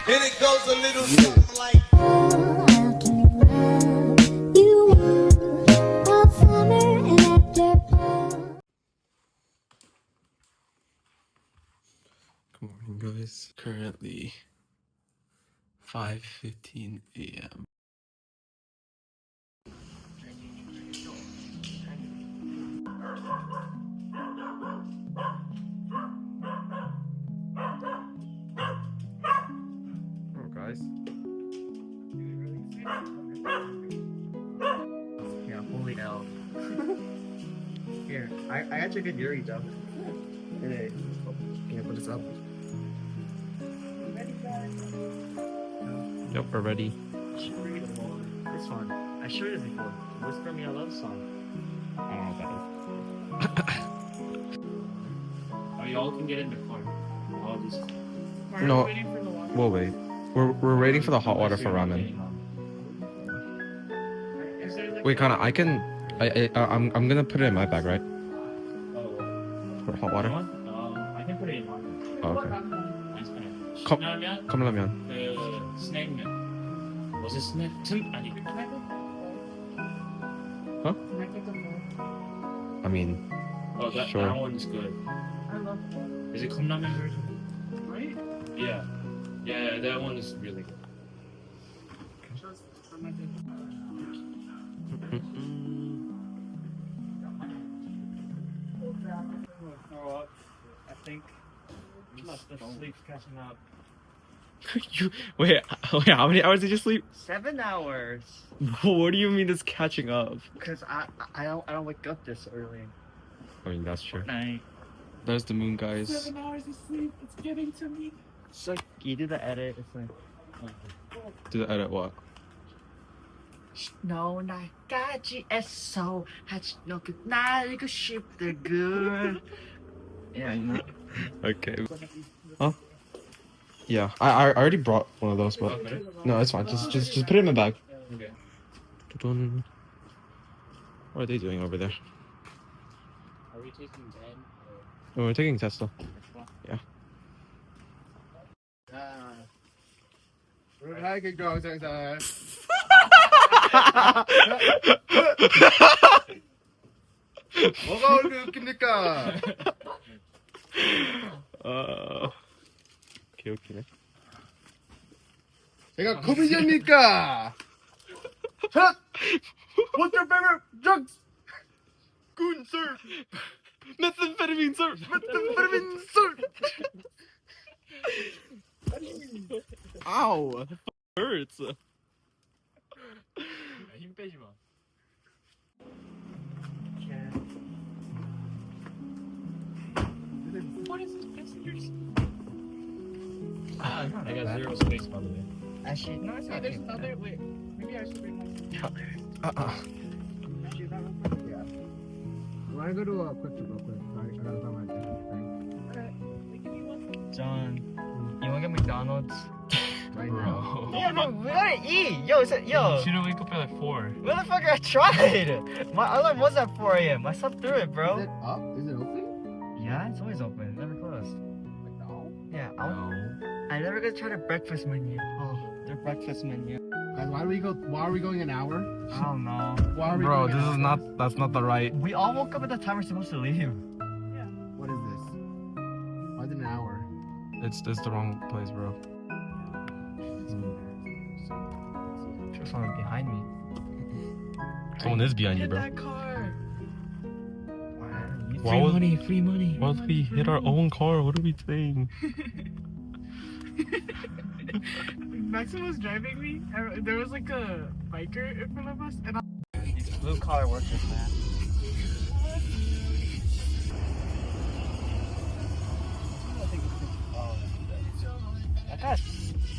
And it goes a little something like. Good morning, guys. Currently 5:15 a.m. Oh, guys. Yeah, holy hell. Here, I actually did Yuri jump today. Can you put this up? Yep, we're ready. This one. I sure it is before. Whisper Me a Love Song. I don't know what that is. Oh, y'all can get in the car. I'll just... No, we'll wait. We're waiting for the hot water for ramen. Wait, Kana, I'm gonna put it in my bag, right? For hot water. I can put it in one. Oh, okay. 컵라면. 그 스낵면. Was it snack? 아니. Huh? I mean, Oh, that sure. one's good. Is it 컵라면 version? Right? Yeah. Yeah, that one is really good. Throw up. I think the sleep's catching up. wait, how many hours did you sleep? 7 hours. What do you mean it's catching up? Cause I don't wake up this early. I mean, that's true. Night. There's the moon, guys. 7 hours of sleep. It's getting to me. So you do the edit. It's like. Do the edit what? No 날까지 애써 하지 너 날고 싶다 good. Yeah, you know. Okay. Huh? Yeah, I already brought one of those, but Okay. no, it's fine. Just put it in my bag. Okay. Dun-dun. What are they doing over there? Are we taking Ben? Oh, we're taking Tesla. Yeah. Hi, good girl. 뭐가 오늘 웃깁니까? 개웃기네. 제가 코미디언입니까? 첫! What's your favorite drugs? Goon, sir. Methamphetamine, sir. Methamphetamine, sir. Ow, that hurts. 힘 빼지 마. What is this passengers? I got 0 space by the way. Actually, no, it's not. There's another. Wait, maybe I should bring my. Wanna go to a quick real quick? I gotta find my thing. John, you wanna get McDonald's? Right now. Yeah, no, we gotta eat. Yo, yo. You should've wake up at like 4. Motherfucker, I tried. My alarm was at 4 a.m. I slept through it, bro. Is it up? Is it open? Yeah, it's always open. It's never closed. Like, no. Yeah, No. I never gonna try the breakfast menu. Oh, their breakfast menu. Guys, why are we going an hour? I don't know. Why are we Bro, going this an is hour? not. That's not the right. We all woke up at the time we're supposed to leave. What is this? Why is it an hour? It's the wrong place, bro. There's someone behind me. Someone is behind you, Get bro. that car. Why would- Free money. What if we hit our own car? What are we saying? Maxim was driving me, and there was like a biker in front of us, and These blue collar workers, man.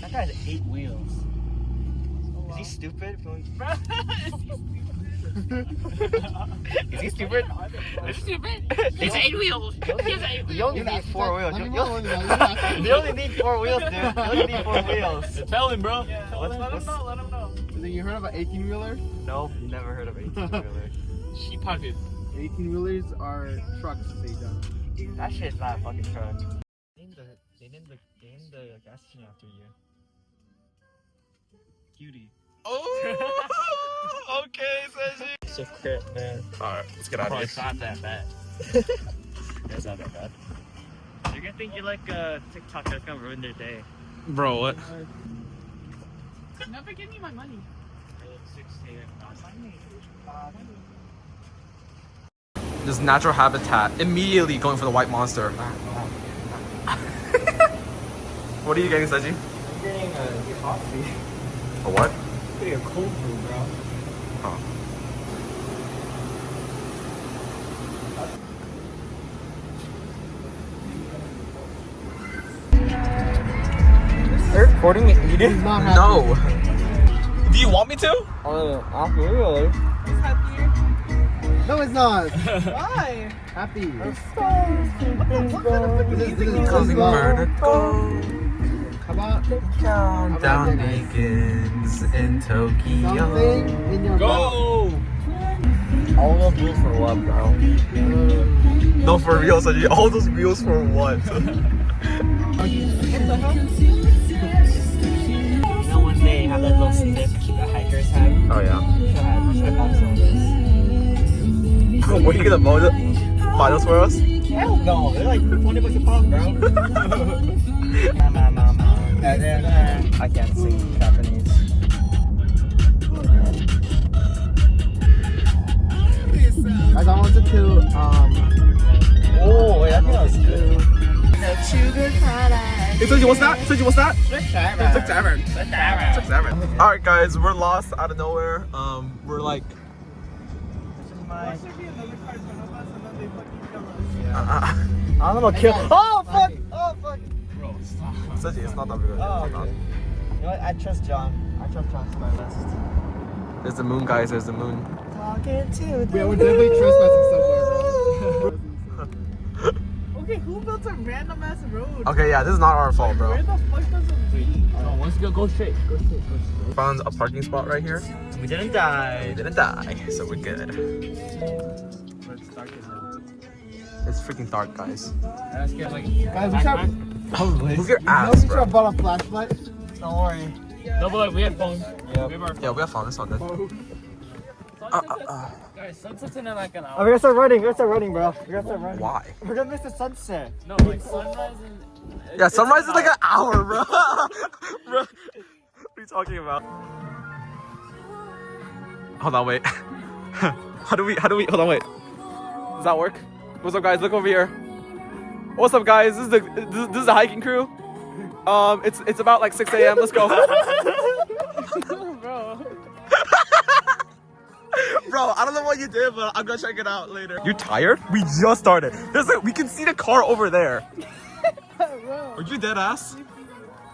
That guy has 8 wheels. Is he stupid? Is he stupid? it's stupid. It's 8 wheels. You only need 4 wheels. Let me You know, only- you only need 4 wheels, dude. You only need 4 wheels. Tell him, bro. What's- Let him know. You heard of an 18-wheeler? Nope, never heard of 18-wheeler. She pocket. 18-wheelers are trucks, Sej John. That shit's not a fucking truck. They named the gas station after you. cutie. Oh, okay, Sej. It's a crit, man. Alright, let's get out of It's here. not that bad. It's not that bad. You're gonna think you like TikTok that's gonna ruin their day. Bro, what? Never give me my money. This natural habitat. Immediately going for the white monster. What are you getting, Seji? I'm getting a coffee. A what? I'm getting a cold brew, bro. Oh. They're recording me eating? Not happy. No. Do you want me to? Really? No, it's not. Why? Happy. What kind of fucking music is Because this? vertical. How about Countdown begins in Tokyo. something in your mouth? All those rules for what, bro? No, for real, Seji. All those reels for what? You know when they have that little stick that hikers have? Oh yeah. Should have some of this. What are you gonna buy those for us? Hell no, they're like $20 a pop, bro. I can't sing Japanese. Guys, I wanted to Oh, wait, I think that was good. Hey, Seji, what's that? Seji, what's that? 6-7. Alright guys, we're lost out of nowhere. We're like There should be another card for us and then they fucking kill us. I'm gonna kill. Oh, fuck! Oh, fuck! Seji, it's not that good. Oh, It's not. okay. You know what? I trust John. I trust John's my best. There's the moon, guys. There's the moon. Talking to Yeah, we're definitely trespassing somewhere. Okay, who built a random ass road? Okay, yeah, this is not our fault, bro. Where the fuck does it lead? Once you go straight. Go straight. Found a parking spot right here. We didn't die. We didn't die, so we're good. But it's dark as hell. It's freaking dark, guys. Let's get like. Guys, we should Move your have ass, bro. bought a flashlight. Don't worry. No, but like, we had phones. Yeah. We have our Yeah, we have fun. It's all good. Guys, sunset's in like an hour. We're gonna start running. We're gonna start running, bro. We're gonna start running. Why? We're gonna miss the sunset. No, like sunrise and. Yeah, sunrise is like an hour, bro. Bro, what are you talking about? Hold on, wait. How do we, hold on, wait. Does that work? What's up, guys? Look over here. What's up, guys? This is the hiking crew. It's about like 6 a.m. Let's go. Bro, I don't know what you did, but I'm gonna check it out later. You tired? We just started. We can see the car over there. Are you dead ass?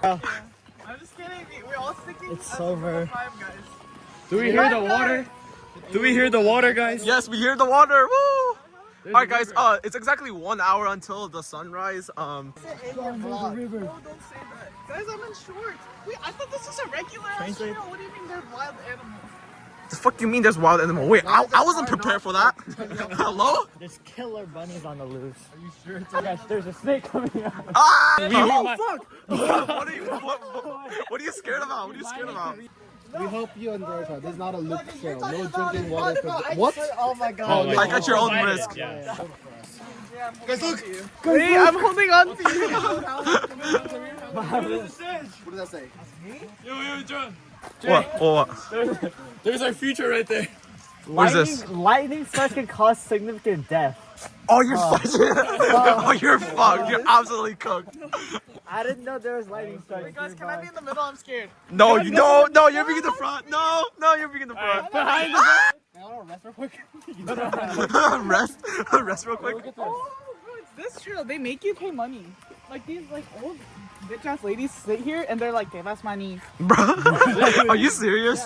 I'm just kidding. We're all sticking. It's over. 5 guys. Do we hear the water? Do we hear the water, guys? Yes, we hear the water. Woo! All right, guys. It's exactly 1 hour until the sunrise. No, don't say that. Guys, I'm in shorts. Wait, I thought this was a regular ass trail. What do you mean there's wild animals? The fuck you mean there's wild animal? Wait, I wasn't prepared for that. Hello? There's killer bunnies on the loose. Are you sure? Oh gosh, there's a snake coming out. Ah! Oh, fuck! What are you scared about? What are you scared about? We hope you enjoy it. This is not a loop trail. No drinking water. What? Oh my god. Like at your own risk. Yeah. Guys, look! Hey, I'm holding on to you. What does that say? Yo, John. What? There's our future right there. What is this? Lightning strikes can cause significant death. Oh, you're fucked. Oh, you're fucked. You're absolutely cooked. I didn't know there was lightning strikes. Wait, guys, can I be in the middle? I'm scared. No, you don't. No, you're being in the front. No, you're being in the front. Behind the back. Can I want to rest real quick? Rest real quick. Oh, bro, it's this trail. They make you pay money. Like these, like old bitch ass ladies sit here and they're like, "Give us money." Bro, are you serious?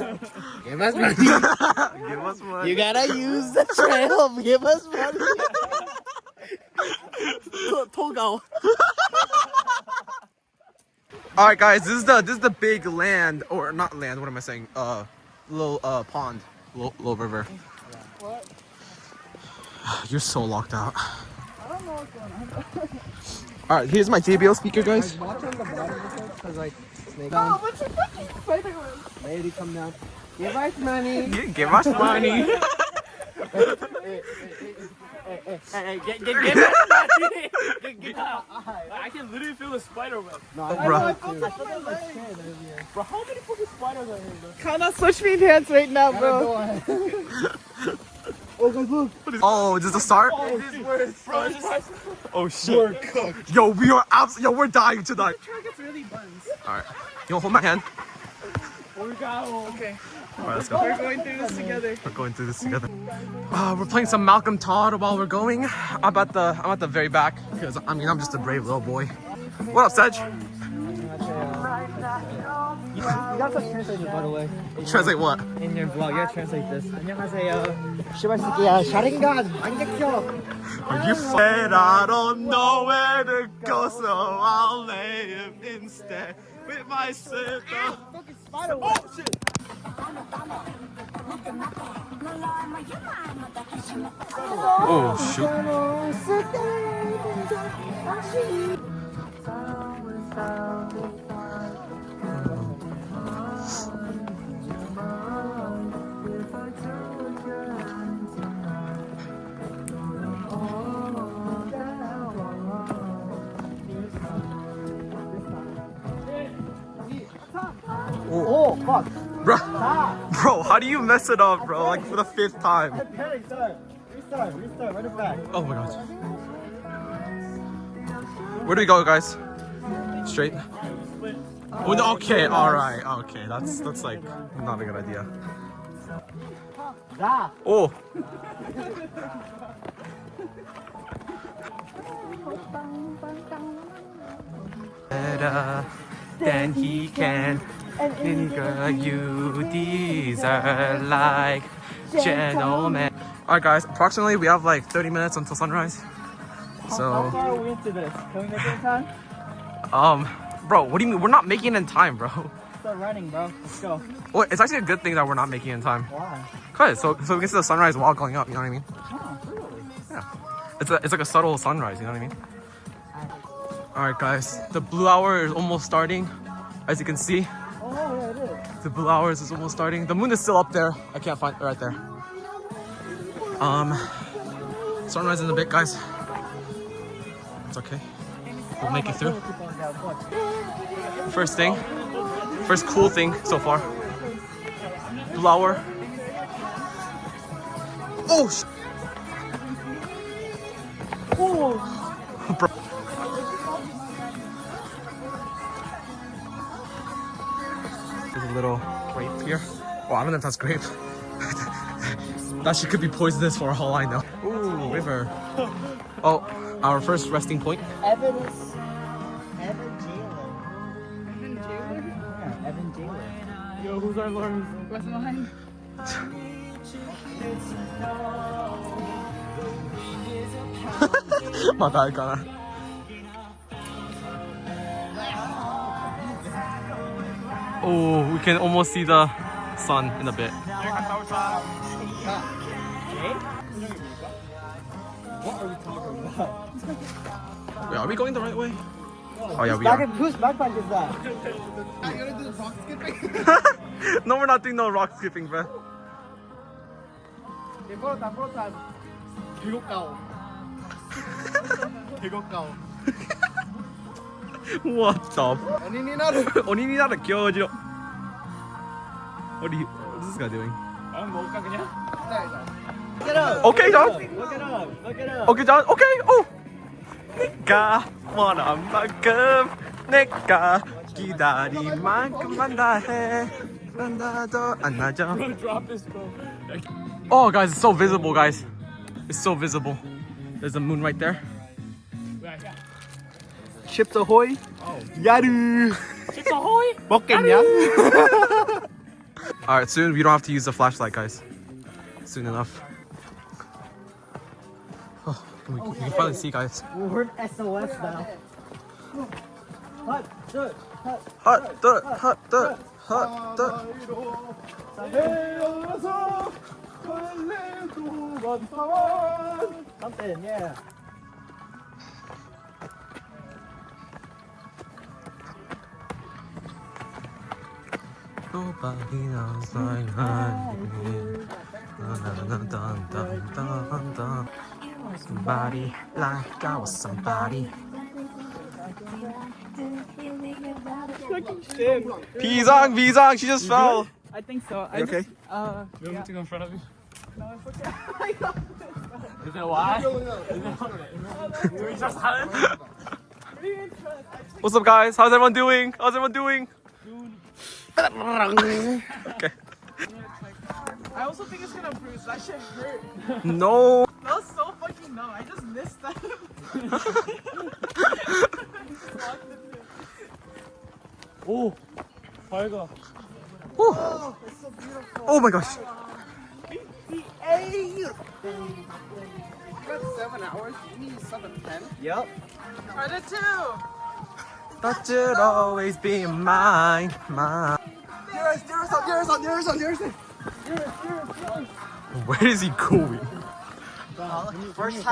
Give us money. Give us money. You gotta use the trail. Give us money. Togo. All right, guys. This is the big land, or not land. What am I saying? Little pond, little river. What? You're so locked out. I don't know what's going on. All right, here's my JBL speaker, guys. Watch on the bottom of it, because like snake. Oh, what's your fucking Spider-Man? Lady, come down. Give us money. Give us money. Hey, get money! Get out! I can literally feel the spider web. No, Oh, bro. I felt it on my leg. Bro, how many fucking spiders are here, bro? Gana, switch me hands right now, bro. Go ahead. Oh, guys, look. Oh, is this the start? Bro, Oh shit. Yo, we are yo, we're dying tonight. The track gets really buns. Alright. You wanna hold my hand? Okay. Alright, let's go. We're going through this together. We're going through this together. We're playing some Malcolm Todd while we're going. I'm at the very back because I mean I'm just a brave little boy. What up, Sej? You got to translate it, by the way. Translate what? In your vlog, you gotta translate this. 안녕하세요. 시발새끼야, 샤링간 안개켜. Are you said I don't know where to go, so I'll lay him instead with my sister. Fucking spider web. Oh shit! Oh shoot! Oh, fuck. Bro, how do you mess it up, bro? Like for the 5th time. Hey, restart, run it back. Oh my god. Where do we go, guys? Straight? Oh, no, okay, alright, okay. That's like not a good idea. Da. Oh! Better than he can. Nigga, you deserve like gentleman. Alright guys, approximately we have like 30 minutes until sunrise. How So, far are we into this? Can we make it in time? bro, what do you mean? We're not making it in time, bro. Start running, bro. Let's go. Well, it's actually a good thing that we're not making it in time. Why? Cause so we can see the sunrise while going up. You know what I mean? Oh, really? Yeah. It's like a subtle sunrise. You know what I mean? All right, guys. The blue hour is almost starting. As you can see, Oh, yeah, it is. the blue hours is almost starting. The moon is still up there. I can't find it right there. Sunrise in a bit, guys. It's okay. We'll make it through. First cool thing so far. Blue hour. Oh sh! Oh, bro. There's a little grape here. Oh, I don't know if that's grape. That shit could be poisonous for all I know. Ooh, river. Oh, our first resting point. Evan Jailer. Evan Jailer? Yeah, Evan Jailer. Yo, who's our Lord? What's mine? My bad, Gana. Oh, we can almost see the sun in a bit. What are we talking about? Wait, are we going the right way? Oh yeah, we Back are. and whose backpack is that? I gotta do the rock skipping. No, we're not doing no rock skipping, bro. What the? 언니 나를 껴줘. What is this guy doing? Get up! Okay, John. Look it up! Look it up! Okay, John. Okay. Oh. 내가 원한 만큼 내가 기다린 만큼만 다 해. 난다도 안 나죠. Drop this, bro. Oh, guys, it's so visible, guys. It's so visible. There's the moon right there. Chips ahoy! 야르! Chips ahoy! 먹겠냐? All right, soon we don't have to use the flashlight, guys. Soon enough. Oh, we can finally see, guys. We're SOS now. Hut, hut, hut. hut. Something, yeah. Nobody knows like honey. Somebody like I was somebody. Bizang, Bizang, she just fell. I think so. You okay? You want me to go in front of you? No, it's okay. I got this. Is that why? Do we just hunt? What's up, guys? How's everyone doing? How's everyone doing? Okay. I also think it's gonna bruise. That shit hurt. No. That was so fucking numb. I just missed that. 오, 밝아. Oh, It's so beautiful. oh my gosh. You got 7 hours. You need 7:10. Yep. I did too. That should always be mine, mine. Where is he going? First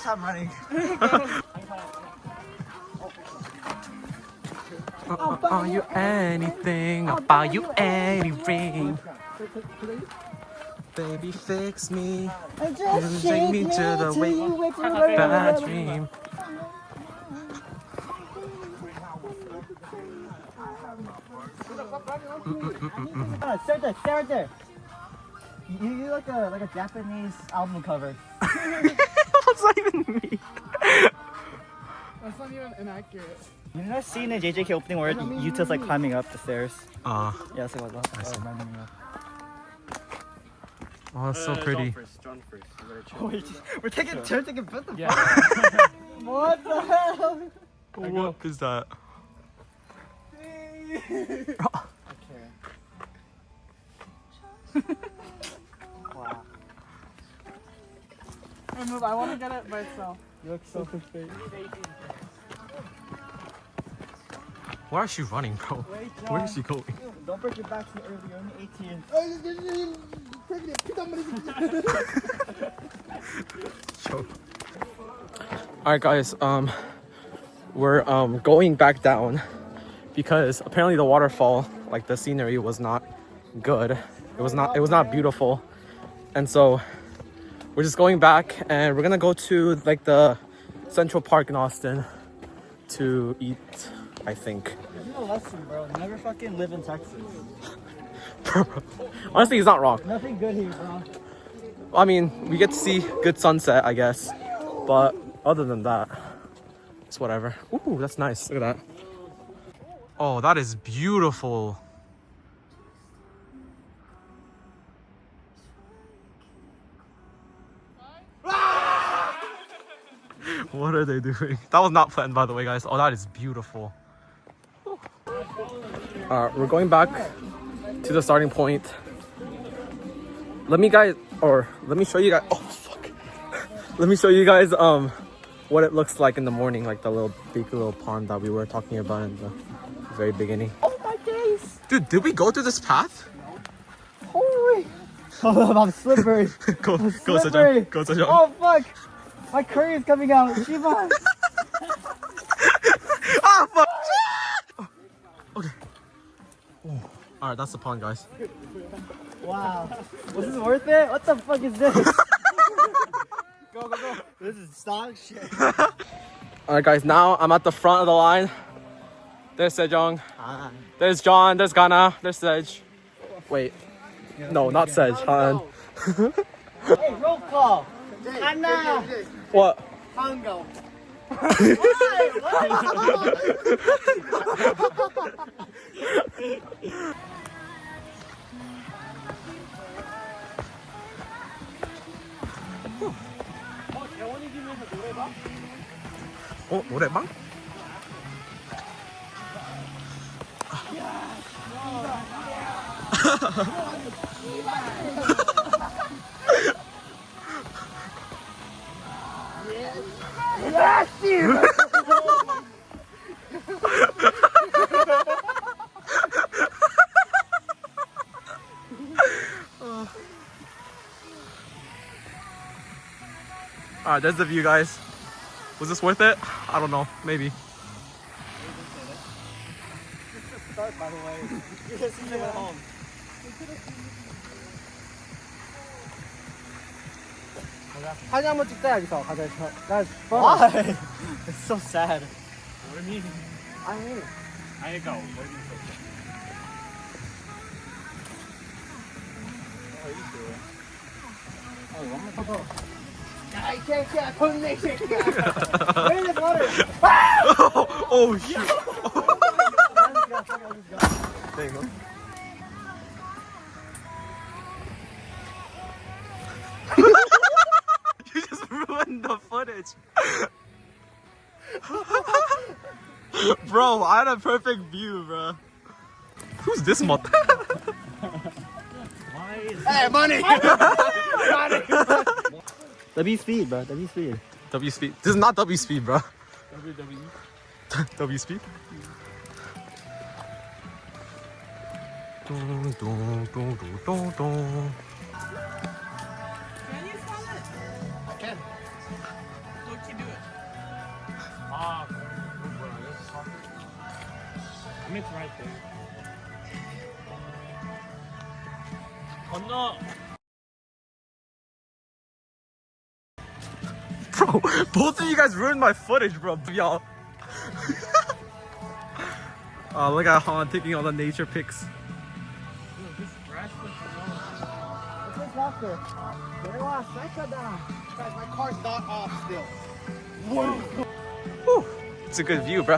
time running. I'll buy you anything. I'll buy you any ring. Baby, fix me. You take me to the wake bad dream. Stare there. You look like a Japanese album cover. What's that even mean? That's not even inaccurate. You know that scene in JJK opening where Yuta's like climbing up the stairs? Uh, Yeah, that's what it was. oh, that's so pretty. John first. You gotta chill. We're taking turns taking put the Yeah. What the hell? What is that? Wow. Hey, move. I want to get it by itself. You look so fake. Where is she running, bro? Where is she going? Don't break your back too early. You're only 18. Alright guys, we're going back down because apparently the waterfall, like the scenery was not good. It was not beautiful. And so we're just going back and we're gonna go to like the Central Park in Austin to eat, I think. There's no lesson, bro. Never fucking live in Texas. Honestly, he's not wrong. Nothing good here, bro. I mean, we get to see good sunset, I guess. But other than that, it's whatever. Ooh, that's nice. Look at that. Oh, that is beautiful. What are they doing? That was not planned, by the way, guys. Oh, that is beautiful. We're going back to the starting point. Let me show you guys. Oh fuck! Let me show you guys what it looks like in the morning, like the big little pond that we were talking about in the very beginning. Oh my days. Dude, did we go through this path? Holy. Oh, I'm slippery. Go, slippery. Sej John. Go, Sej John. Oh fuck! My curry is coming out. Shiva. Ah, fuck! Okay. Oh. All right, that's the pond, guys. Wow. Was this worth it? What the fuck is this? Go. This is stock shit. All right, guys. Now I'm at the front of the line. There's Sej John. Ah. There's John. There's Gana. There's Sej. Wait. No, not Sej. Haeun. Hey, roll call. Gana. What? Mango. 어? 노래방? Alright, there's the view, guys. Was this worth it? I don't know. Maybe. Start, by the way. You're just at home. 사진 한번 찍자 여기서 가자. Guys, why? It's so sad. What do you mean? 아니. I go. What do you think? I can't get a connection. Where's the water? Oh shoot. There you go. You just ruined the footage. Bro, I had a perfect view, bro. Who's this mot? Why is Hey, money. W speed, bro. W speed. W speed. This is not W speed, bro. WWE? W speed. Dun, dun, dun, dun, dun, dun. Can you spell it? I can. Look, you do it. Ah, I mean, it's right there. 건너. Bro, both of you guys ruined my footage, bro. Y'all. Oh, look at Han taking all the nature pics. This grass looks What's this lobster? Dewa, sakada. Guys, my car's not off still. Whew. It's a good view, bro.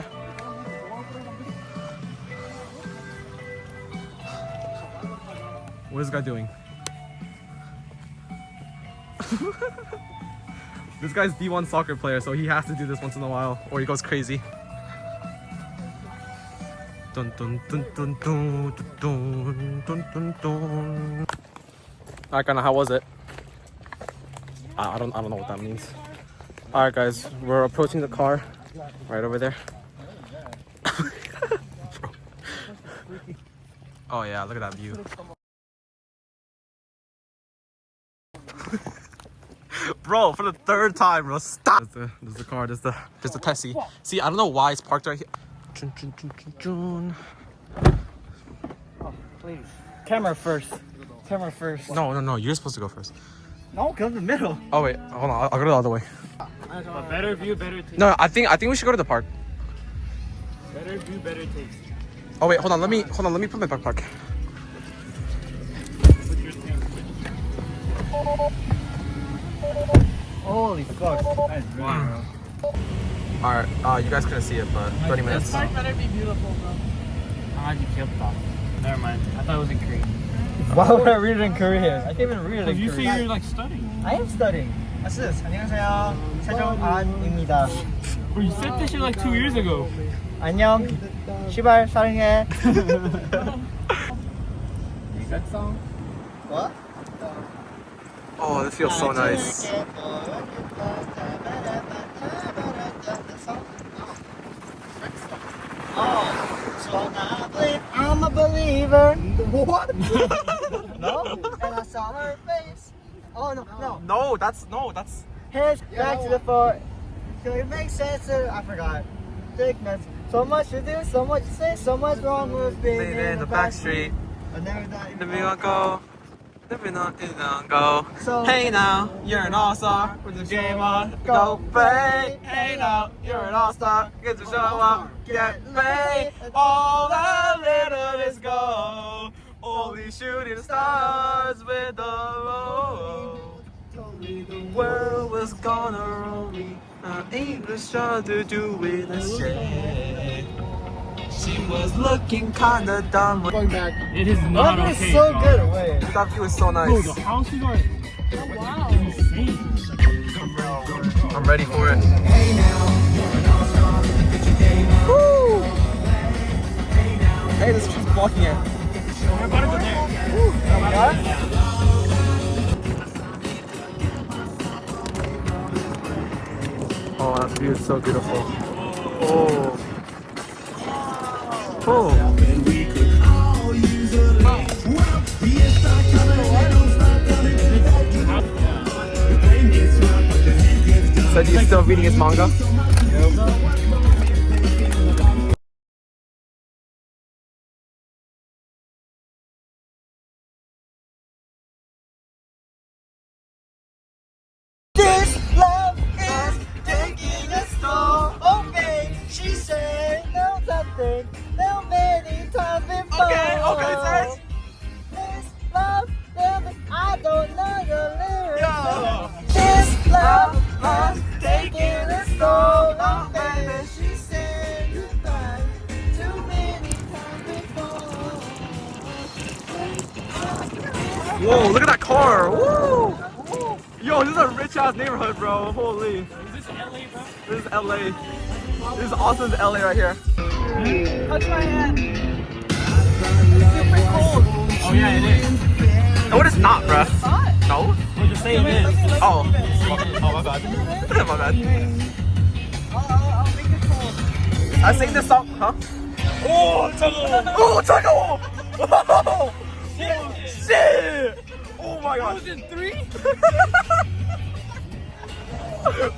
What is this guy doing? This guy's D1 soccer player, so he has to do this once in a while, or he goes crazy. Dun dun dun dun dun dun dun dun dun. Alright, Gana, how was it? I don't know what that means. Alright, guys, we're approaching the car right over there. Oh yeah, look at that view. Bro, for the third time, bro, stop! There's the car, there's the Tessie. See, I don't know why it's parked right here. Chun, chun, chun, chun, chun. Oh, please. Camera first. Camera first. No, you're supposed to go first. No, go in the middle. Oh wait, hold on, I'll go the other way. But better view, better taste. No, I think we should go to the park. Better view, better taste. Oh wait, hold on, let me put my backpack. Put your thing. Holy fuck. That's Wow. Alright, you guys couldn't see it, but 30 minutes. This park better be beautiful, bro. Never mind. I thought it was in Korean. Why would I read it in Korean? I can't even read it in You say Korean. you're like studying. I am studying. What's this? 안녕하세요. 세종안입니다. Bro, you said this shit like 2 years ago. 안녕. 시발 사랑해. What? Oh, this feels so nice. I'm a believer. What? No? And I saw her face. Oh no. No, that's Heads back to the fort. So it makes sense. I forgot. Thickness. So much to do, so much to say, so much wrong with being in the back street. I never thought you'd Living on go. Living on go. So Hey now, you're an all-star with the game on. Go play. Hey now, you're an all-star. Get to show up, get paid. All the little go. Only shooting stars with the road. The world was gonna roll me. Ain't just trying to do with a shit. She was looking kinda dumb. Going back. It is not that okay. is so dog. good. Wait. That view is so Bro, nice. the houses are Wow. insane. I'm ready for it. Woo! Hey, this tree's blocking it. We're about to go there. Oh, that view is so beautiful. Oh. Oh. So he's still reading his manga? think so many times before. Okay, Sej. This love, I don't know your lyrics. Yo. This love was taking it so long, baby. She said goodbye too many times before. Whoa, look at that car. Woo. Yo, this is a rich ass neighborhood, bro. Holy. Is this LA, bro? This is LA. This is Austin's LA right here. Touch my hand. It's super cold. Oh yeah, it is. No, it is not, bruh. It's hot. No? Well, just say it is. Oh. Oh, my bad. My bad. I'll make it cold. I sing this song, huh? Oh, Tuggle! Oh, Taco! Oh, shit! Oh my gosh. Frozen 3?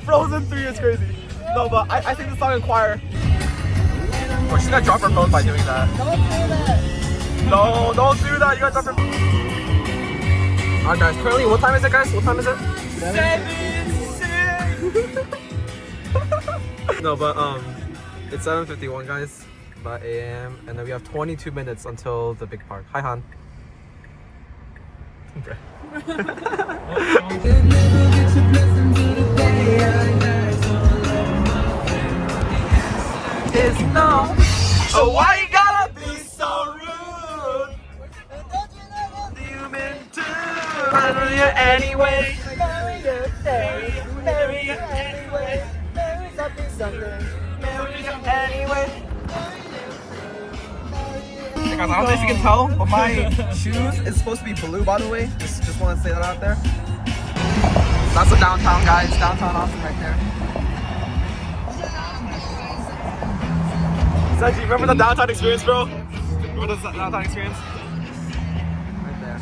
Frozen 3 is crazy. No, but I sing this song in choir. Oh, she's gonna drop her phone by doing that. Don't do that. No, don't do that. You gotta drop her phone. Alright, guys. Currently, what time is it, guys? What time is it? 7. No, but it's 7:51, guys. By a.m. and then we have 22 minutes until the big part. Hi, Han. It's no. Oh, why you gotta be so rude? Don't you know that You meant to marry you anyway. marry you anyway. Marry something. Marry you anyway. Hey guys, I don't know if you can tell, but my shoes is supposed to be blue, by the way. Just want to say that out there. That's the downtown, guys. Downtown Austin right there. Sej, you remember the downtown experience, bro? Remember the downtown experience? Right there.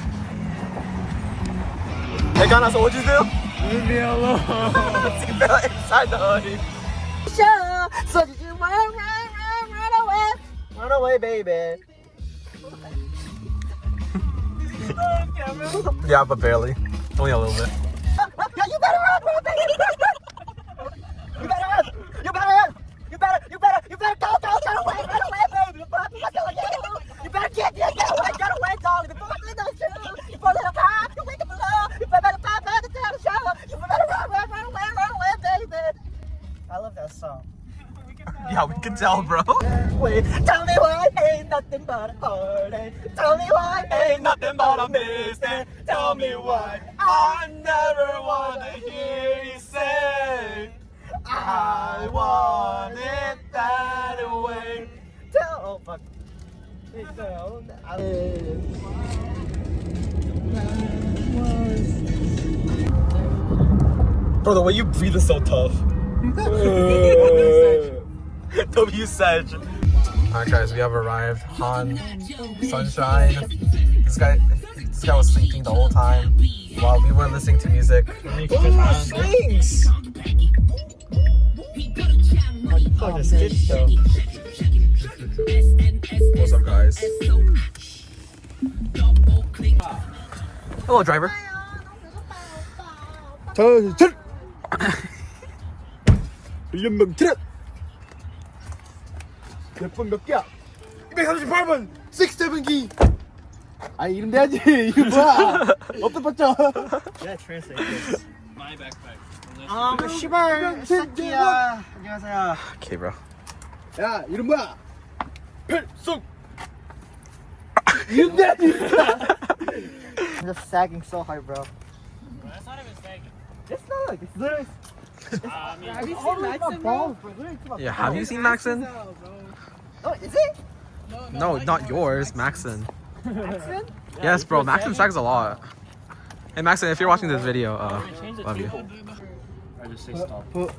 Hey, Gana, so what'd you do? Leave me alone. You fell inside the hoodie. Sure. So did you run away? Run away, baby. Yeah, but barely. Only a little bit. You better run, baby. You better run. You better run. You better go away, baby. You better get away, darling. Before I do those shoes, before little car, you wake up below. You better pop out the town show. You better run away, baby. I love that song. Yeah, we can tell, bro. Wait, tell me why ain't nothing but a heartache. Tell me why Ain't nothing but a mistake. Tell me why. I never wanna hear you say I want it that way. Oh fuck. Bro, the way you breathe is so tough. W Sej. Alright guys, we have arrived. Han, Sunshine. This guy was sleeping the whole time while we were listening to music. Ooh, swings! What's up, guys? Hello, driver. 연명 트랙 몇번 몇 개야? 238번 670기 아 이름 돼야지 이거 뭐야 어떤 봤죠? Yeah, translate this. My backpack. 시발 새끼야. 안녕하세요. Okay, bro. 야 이름 뭐야? 필숙 이름 돼야지 I'm just sagging so hard, bro. That's not even sagging. It's not like it's literally. I mean, Have you seen Maxim, bro? Yeah, have you seen Maxon? Oh, is it? No, not yours, Maxon. Maxim? Yes, bro, Maxon sags a lot. Hey, Maxon, if you're watching this video, change the love you. table. Or just say stop. put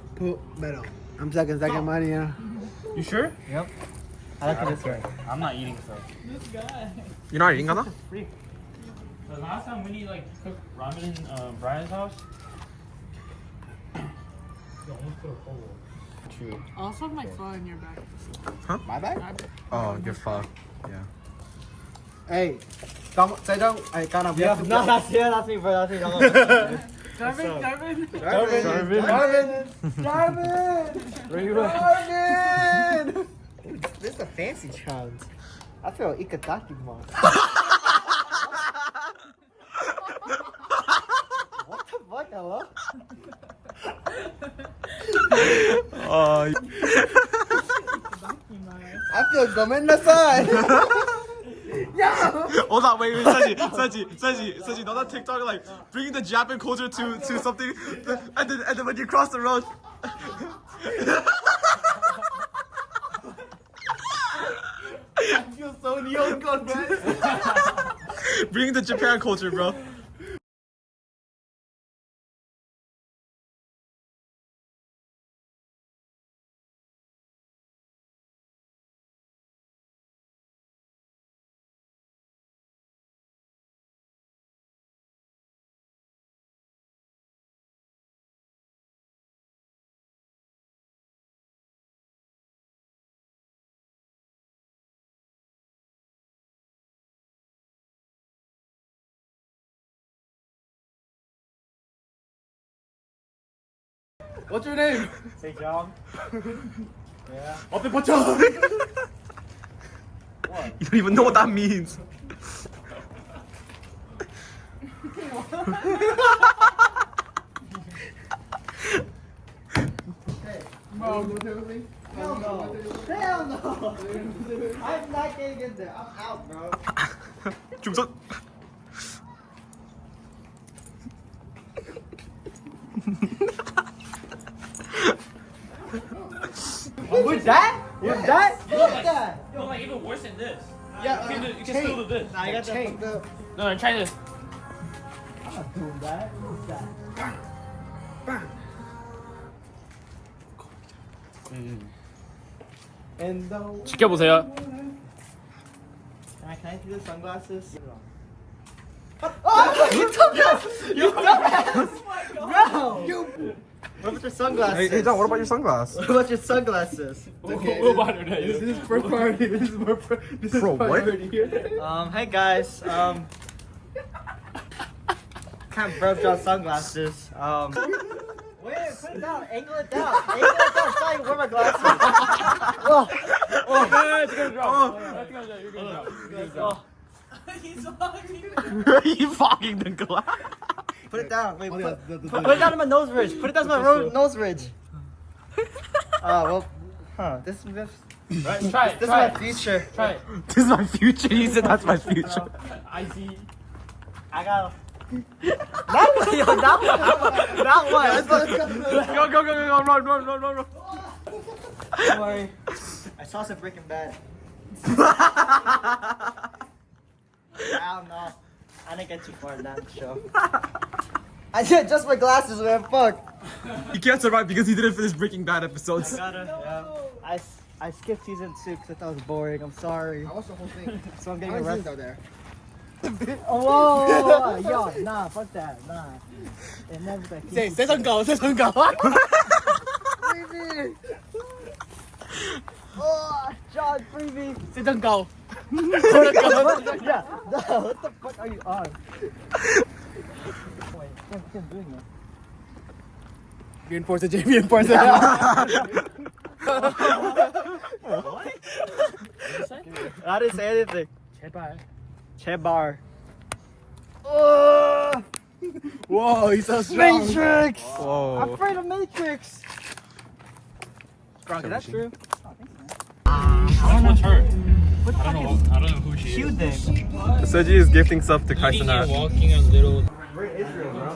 metal I'm second money yeah You sure? Yep. I like it this way. I'm not eating so. This guy. You're not eating, Gana? The last time when you cooked ramen in Brian's house, you almost put a hole. True. I also have my phone in your bag. my bag? Oh, you're fucked. Yeah. hey Sej John hey Gana we have to No, that's me, bro. That's me. Darvin. Darvin Where you at? This is the fancy trunks. I feel ikadaki mon. What the fuck, hello? I feel dumb in the sun. Hold on, wait, Seji, know that TikTok like bringing the Japan culture to something, and then when you cross the road. I feel so Nihongo, man. Bringing the Japan culture, bro. What's your name? Sej John. Yeah. 어때 버텨? You don't even know what that means. Mom, you tell me? Hell no. Hell no. I'm not getting in there. I'm out, bro. 중선. With that? With that? With that? No, like even worse than this. Yeah, You can still do this. I got that. No, try this. I'm not doing that. What's that? And though. 지켜보세요. Can I see the sunglasses? You dumbass! Bro! What about your sunglasses? Hey, John, what about your sunglasses? What about your sunglasses? This is first priority. This is Bro, what? priority. Hey guys. Can't broke your sunglasses. Wait, put it down. Angle it down. Angle it down. So I can wear my glasses. It's gonna drop. You're gonna drop. He's walking. You fogging the glass. Put it down. Wait, Oh, put yeah, it down in my nose ridge. Put it down in my nose ridge. Well, this is Right, this try is my future. Try it. This is my future. He said that's my future. I see. I got. That one. Go, run. Don't worry. I saw some Breaking Bad. I don't know. I didn't get too far in that show. I did adjust my glasses, man. Fuck. He can't survive because he didn't finish Breaking Bad episodes. I skipped season 2 because I thought it was boring. I'm sorry. I watched the whole thing. So I'm getting How many arrested. scenes are there? Oh, whoa, yo, nah, fuck that, nah. It never got Say something, say something. Oh, John, free me. Say something. Yeah, no, what the fuck are you on? Wait, I'm doing it. Reinforce it, Jay. Reinforce it. What? I didn't say anything. 제발. Chebar. Whoa, he's so strong. Matrix! I'm Whoa. afraid of Matrix. Is that true? What's her? I don't know who she is. Cute then. Seji is gifting stuff to Eating and Kaisana. walking a little. We're in Israel, bro.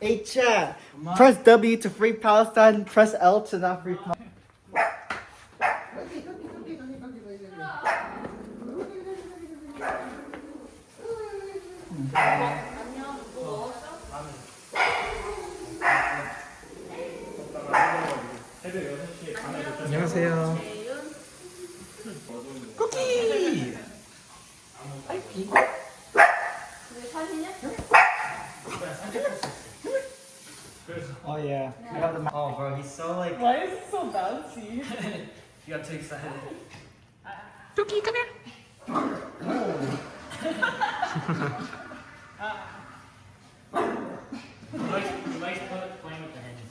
Hey chat, press W to free Palestine, press L to not free Palestine. 안녕하세요. Oh yeah. I got the oh bro, he's so like Why is it so bouncy? you got too excited. Dookie, come here. You like playing with the hands.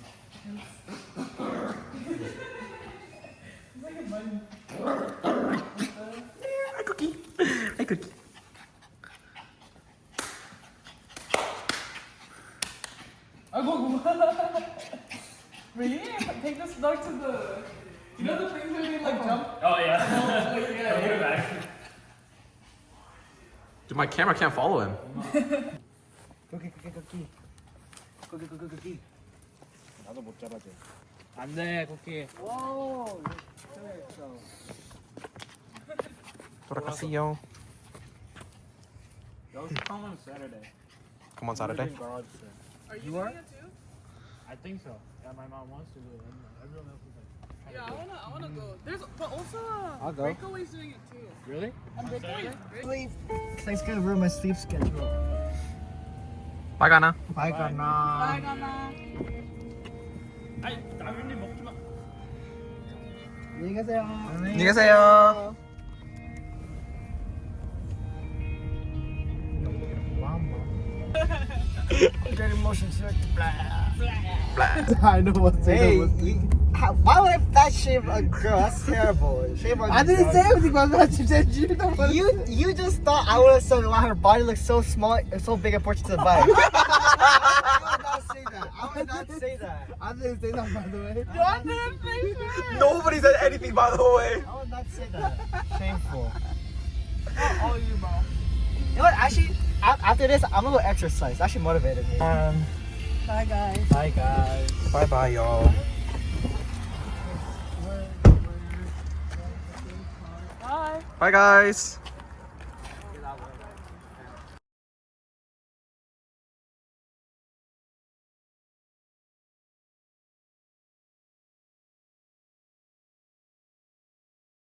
back to the. You know the things where they like jump? Oh yeah. Like, yeah. Dude, my camera can't follow him. 거기. 나도 못 잡아줘. 안돼 쿠키. 오. 돌아가세요. Those come on Saturday. Come on Saturday. Are you doing it too? I think so. Yeah, my mom wants to do it. Everyone else is like. Yeah, I wanna go. There's, but also I'll go. Breakaway's doing it too. Really? And Breakaway. Sleep. Thanks, gonna ruin my sleep schedule. Bye, Gana. Bye, Gana. Bye, Gana. 아니 라면이 먹지 마. 안녕히 가세요. 안녕히 계세요. Getting motion sick. I know what to Hey, do. why would I fat shame a girl? That's terrible. Shame on I you, didn't dog. say anything about that. You said you don't want You just thought I would have said why her body looks so small, so big and portrait to the bike. I would not say that. I would not say that. I didn't say that, by the way. John didn't say that. Nobody said anything, by the way. I would not say that. Shameful. All you, bro. You know what? Actually, after this, I'm gonna go exercise. Actually motivated me. Bye, guys. Bye, guys. Bye bye, y'all. Bye. Bye, guys.